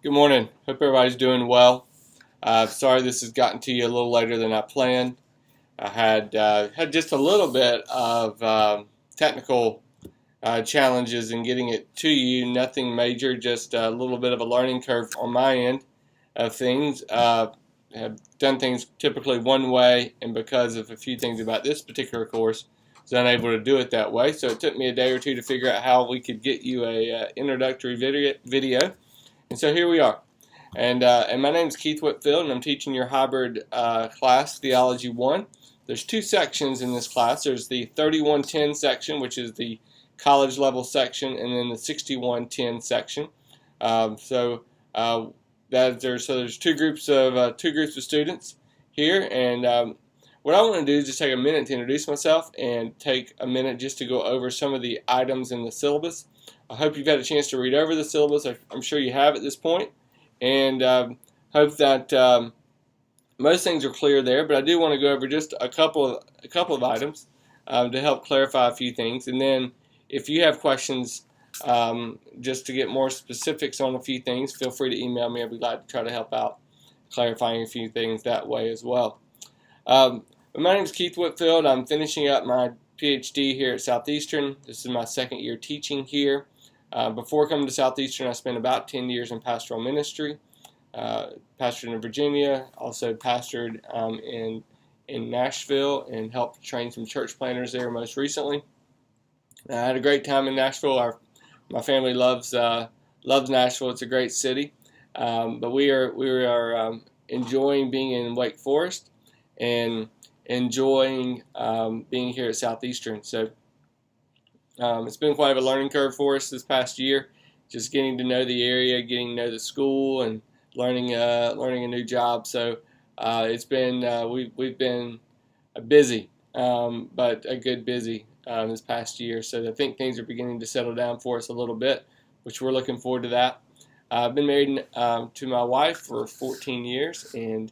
Good morning. Hope everybody's doing well. Sorry this has gotten to you a little later than I planned. I had just a little bit of technical challenges in getting it to you. Nothing major, just a little bit of a learning curve on my end of things. Have done things typically one way, and because of a few things about this particular course, was unable to do it that way. So it took me a day or two to figure out how we could get you a introductory video. And so here we are. And my name is Keith Whitfield, and I'm teaching your hybrid class, Theology 1. There's two sections in this class. There's the 3110 section, which is the college level section, and then the 6110 section. There's two groups of students here, and what I want to do is just take a minute to introduce myself and take a minute just to go over some of the items in the syllabus. I hope you've had a chance to read over the syllabus. I'm sure you have at this point, and hope that most things are clear there. But I do want to go over just a couple of items to help clarify a few things, and then if you have questions just to get more specifics on a few things, feel free to email me. I'd be glad to try to help out clarifying a few things that way as well. My name is Keith Whitfield. I'm finishing up my PhD here at Southeastern. This is my second year teaching here. Before coming to Southeastern, I spent about 10 years in pastoral ministry. Pastored in Virginia, also pastored in Nashville, and helped train some church planners there most recently. I had a great time in Nashville. My family loves Nashville. It's a great city, but we are enjoying being in Wake Forest and enjoying being here at Southeastern. So it's been quite a learning curve for us this past year, just getting to know the area, getting to know the school, and learning a new job. So it's been we've been busy, but a good busy this past year. So I think things are beginning to settle down for us a little bit, which we're looking forward to that. I've been married to my wife for 14 years, and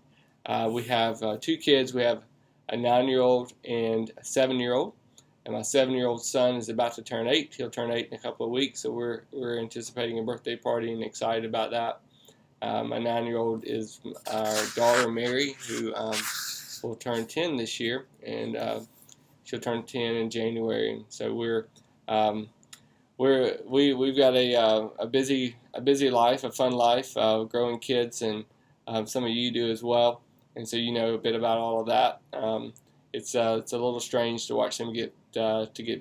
we have two kids. We have a 9-year-old and a 7-year-old. And my 7-year-old son is about to turn 8. He'll turn 8 in a couple of weeks, so we're anticipating a birthday party and excited about that. My 9-year-old is our daughter Mary, who will turn 10 this year, and she'll turn 10 in January. And so we've got a busy life, a fun life, growing kids, and some of you do as well. And so you know a bit about all of that. It's a little strange to watch them get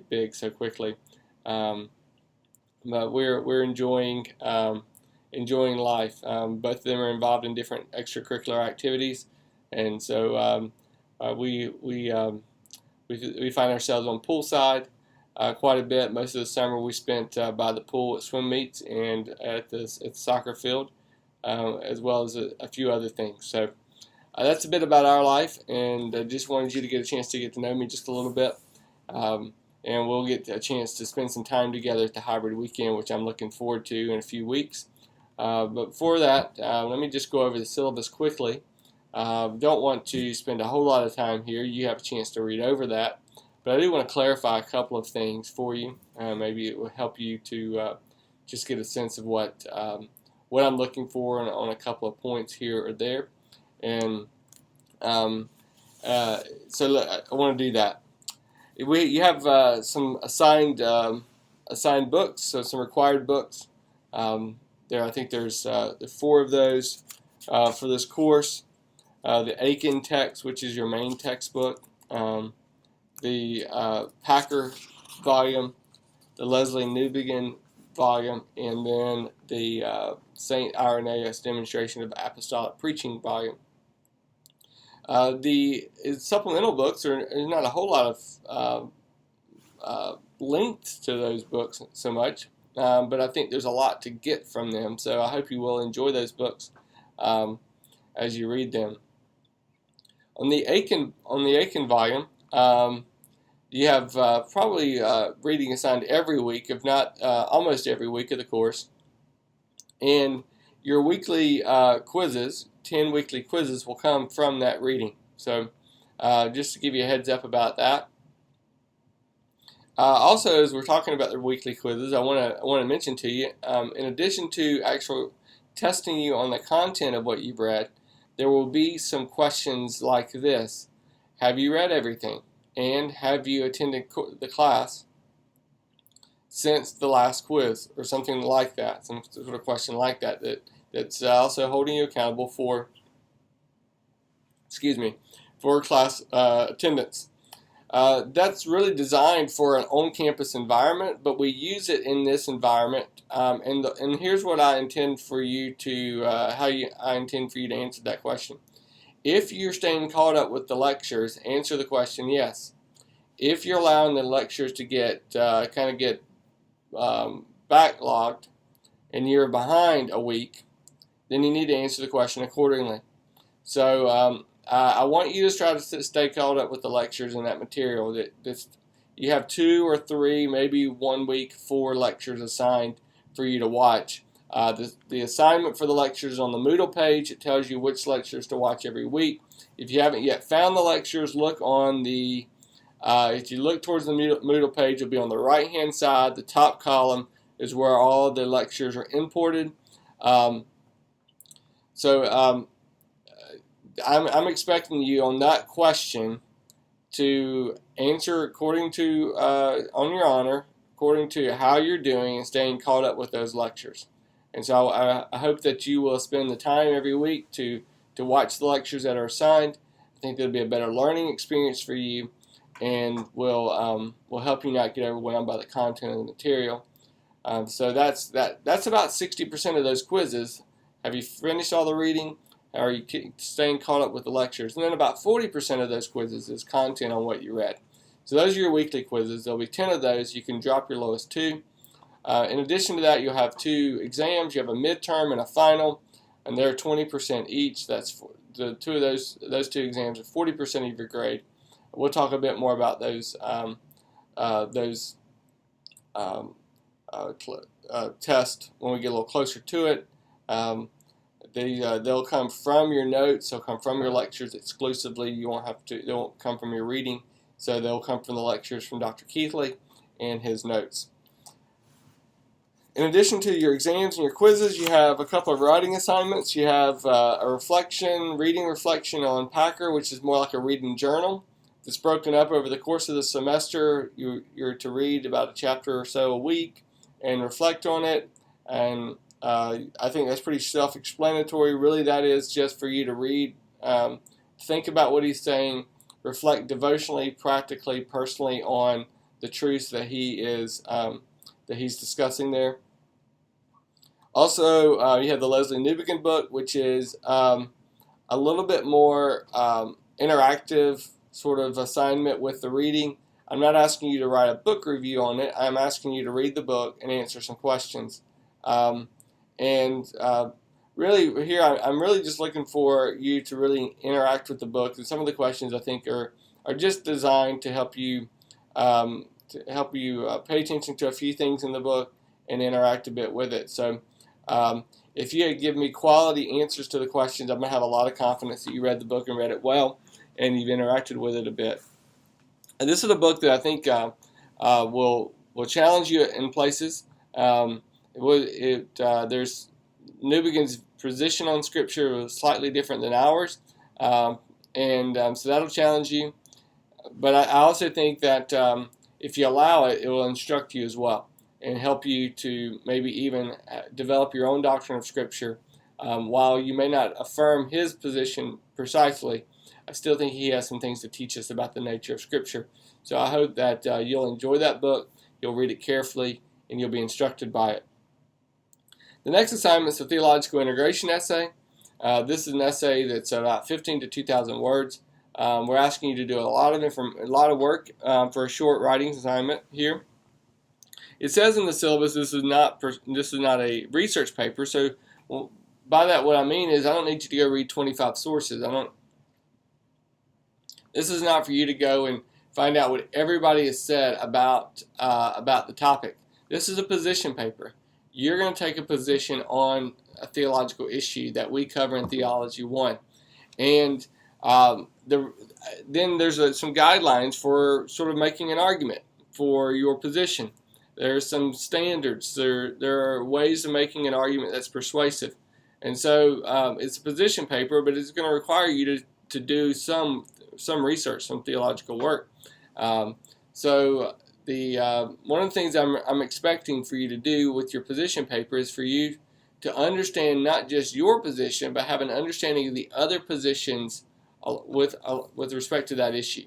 big so quickly, but we're enjoying life. Both of them are involved in different extracurricular activities, and so we find ourselves on poolside quite a bit. Most of the summer we spent by the pool at swim meets and at the soccer field, as well as a few other things. So that's a bit about our life, and I just wanted you to get a chance to get to know me just a little bit. And we'll get a chance to spend some time together at the hybrid weekend, which I'm looking forward to in a few weeks. But before that, let me just go over the syllabus quickly. Don't want to spend a whole lot of time here. You have a chance to read over that. But I do want to clarify a couple of things for you. Maybe it will help you to just get a sense of what I'm looking for on a couple of points here or there. And so I want to do that. You have some assigned books, so some required books. I think there's 4 of those for this course. The Aiken text, which is your main textbook, the Packer volume, the Leslie Newbigin volume, and then the St. Irenaeus Demonstration of Apostolic Preaching volume. The supplemental books are not a whole lot of length to those books so much, but I think there's a lot to get from them. So I hope you will enjoy those books as you read them. On the Aiken volume, you have probably reading assigned every week, if not almost every week of the course, and your weekly quizzes. 10 weekly quizzes will come from that reading. So just to give you a heads up about that. Also, as we're talking about the weekly quizzes, I want to mention to you, in addition to actual testing you on the content of what you've read, there will be some questions like this. Have you read everything? And have you attended the class since the last quiz? Or something like that, some sort of question like that, that's also holding you accountable for, for class attendance. That's really designed for an on-campus environment, but we use it in this environment. And here's what I intend for you to, I intend for you to answer that question. If you're staying caught up with the lectures, answer the question yes. If you're allowing the lectures to get backlogged and you're behind a week, then you need to answer the question accordingly. So I want you to try to stay caught up with the lectures and that material. You have 2 or 3, maybe 1 week, 4 lectures assigned for you to watch. The assignment for the lectures is on the Moodle page. It tells you which lectures to watch every week. If you haven't yet found the lectures, look on the if you look towards the Moodle page, it'll be on the right-hand side. The top column is where all of the lectures are imported. I'm expecting you on that question to answer according to, on your honor, according to how you're doing and staying caught up with those lectures. And so I hope that you will spend the time every week to watch the lectures that are assigned. I think it'll be a better learning experience for you, and will help you not get overwhelmed by the content of the material. So that's about 60% of those quizzes. Have you finished all the reading? Are you staying caught up with the lectures? And then about 40% of those quizzes is content on what you read. So those are your weekly quizzes. There'll be 10 of those. You can drop your lowest 2. In addition to that, you'll have 2 exams. You have a midterm and a final, and they're 20% each. That's the 2 of those 2 exams are 40% of your grade. We'll talk a bit more about those tests when we get a little closer to it. They'll come from your notes. They'll come from your lectures exclusively. You won't have to. They won't come from your reading. So they'll come from the lectures from Dr. Keithley and his notes. In addition to your exams and your quizzes, you have a couple of writing assignments. You have a reading reflection on Packer, which is more like a reading journal. It's broken up over the course of the semester. You're to read about a chapter or so a week and reflect on it. And I think that's pretty self-explanatory. Really, that is just for you to read, think about what he's saying, reflect devotionally, practically, personally on the truths that he's discussing there. Also, you have the Leslie Newbigin book, which is a little bit more interactive sort of assignment with the reading. I'm not asking you to write a book review on it. I'm asking you to read the book and answer some questions. Really, here I'm really just looking for you to really interact with the book. And some of the questions I think are just designed to help you pay attention to a few things in the book and interact a bit with it. So if you give me quality answers to the questions, I'm going to have a lot of confidence that you read the book and read it well and you've interacted with it a bit. And this is a book that I think will challenge you in places. There's Newbigin's position on Scripture was slightly different than ours, so that'll challenge you. But I also think that if you allow it, it will instruct you as well and help you to maybe even develop your own doctrine of Scripture. While you may not affirm his position precisely, I still think he has some things to teach us about the nature of Scripture. So I hope that you'll enjoy that book, you'll read it carefully, and you'll be instructed by it. The next assignment is a theological integration essay. This is an essay that's about 15 to 2,000 words. We're asking you to do a lot of work for a short writing assignment here. It says in the syllabus this is not a research paper. So by that, what I mean is I don't need you to go read 25 sources. This is not for you to go and find out what everybody has said about the topic. This is a position paper. You're going to take a position on a theological issue that we cover in Theology 1. And then there's some guidelines for sort of making an argument for your position. There are some standards. There are ways of making an argument that's persuasive. And so it's a position paper, but it's going to require you to do some research, some theological work. So one of the things I'm expecting for you to do with your position paper is for you to understand not just your position, but have an understanding of the other positions with respect to that issue.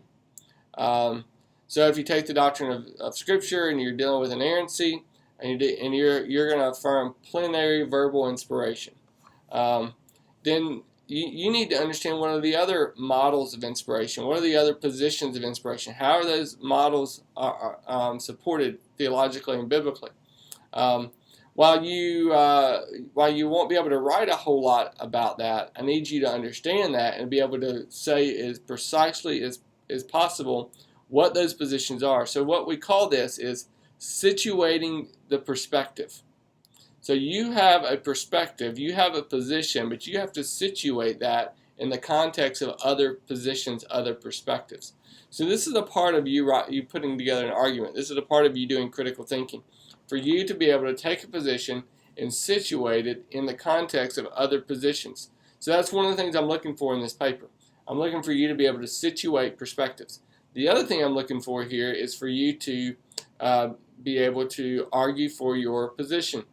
So if you take the doctrine of Scripture and you're dealing with inerrancy, and you're going to affirm plenary verbal inspiration, then you need to understand what are the other models of inspiration, what are the other positions of inspiration, how are those models supported theologically and biblically. While you won't be able to write a whole lot about that, I need you to understand that and be able to say as precisely as possible what those positions are. So what we call this is situating the perspective. So you have a perspective, you have a position, but you have to situate that in the context of other positions, other perspectives. So this is a part of you putting together an argument. This is a part of you doing critical thinking. For you to be able to take a position and situate it in the context of other positions. So that's one of the things I'm looking for in this paper. I'm looking for you to be able to situate perspectives. The other thing I'm looking for here is for you to be able to argue for your position.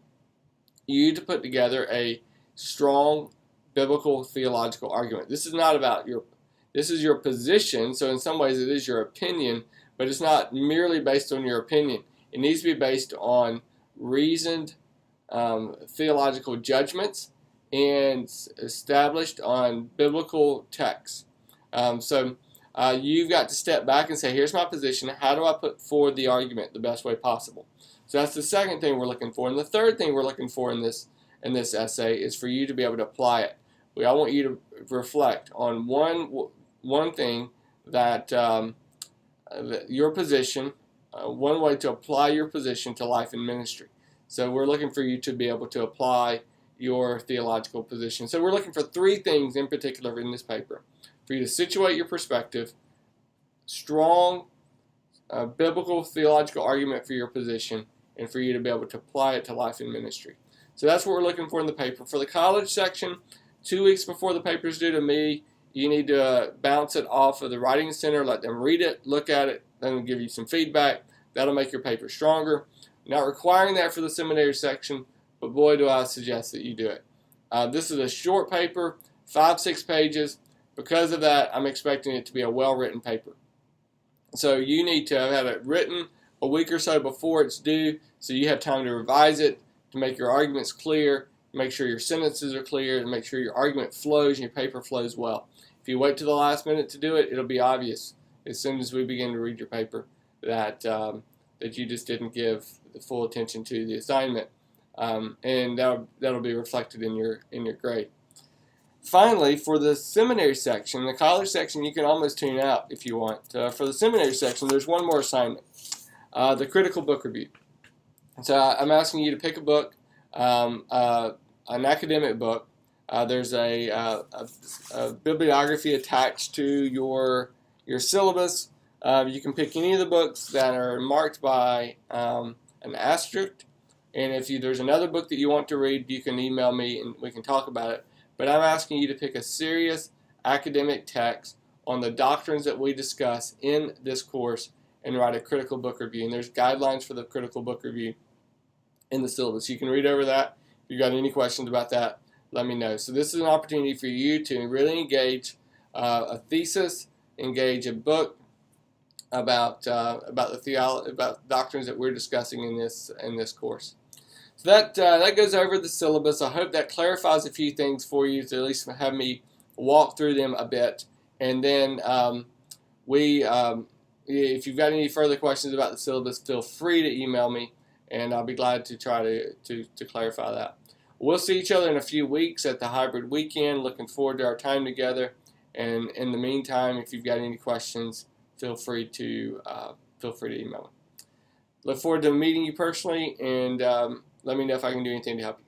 You need to put together a strong biblical theological argument. This is not about this is your position, so in some ways it is your opinion, but it's not merely based on your opinion. It needs to be based on reasoned theological judgments and established on biblical texts. You've got to step back and say, here's my position. How do I put forward the argument the best way possible? So that's the second thing we're looking for. And the third thing we're looking for in this essay is for you to be able to apply it. I want you to reflect on one thing that your position, one way to apply your position to life and ministry. So we're looking for you to be able to apply your theological position. So we're looking for three things in particular in this paper. For you to situate your perspective, strong biblical theological argument for your position, and for you to be able to apply it to life and ministry. So that's what we're looking for in the paper. For the college section, 2 weeks before the paper is due to me, you need to bounce it off of the Writing Center, let them read it, look at it, then they'll give you some feedback. That'll make your paper stronger. Not requiring that for the seminary section, but boy do I suggest that you do it. This is a short paper, 5-6 pages. Because of that, I'm expecting it to be a well-written paper. So you need to have it written a week or so before it's due, so you have time to revise it, to make your arguments clear, make sure your sentences are clear, and make sure your argument flows and your paper flows well. If you wait to the last minute to do it, it'll be obvious as soon as we begin to read your paper that you just didn't give the full attention to the assignment, and that'll be reflected in your grade. Finally, for the seminary section, the college section, you can almost tune out if you want. For the seminary section, there's one more assignment, the critical book review. So I'm asking you to pick a book, an academic book. There's a bibliography attached to your syllabus. You can pick any of the books that are marked by an asterisk. And if there's another book that you want to read, you can email me and we can talk about it. But I'm asking you to pick a serious academic text on the doctrines that we discuss in this course and write a critical book review. And there's guidelines for the critical book review in the syllabus. You can read over that. If you've got any questions about that, let me know. So this is an opportunity for you to really engage a thesis, engage a book about about doctrines that we're discussing in this course. So that goes over the syllabus. I hope that clarifies a few things for you to at least have me walk through them a bit. And then if you've got any further questions about the syllabus, feel free to email me, and I'll be glad to try to clarify that. We'll see each other in a few weeks at the hybrid weekend. Looking forward to our time together. And in the meantime, if you've got any questions, feel free to email me. Look forward to meeting you personally, and let me know if I can do anything to help you.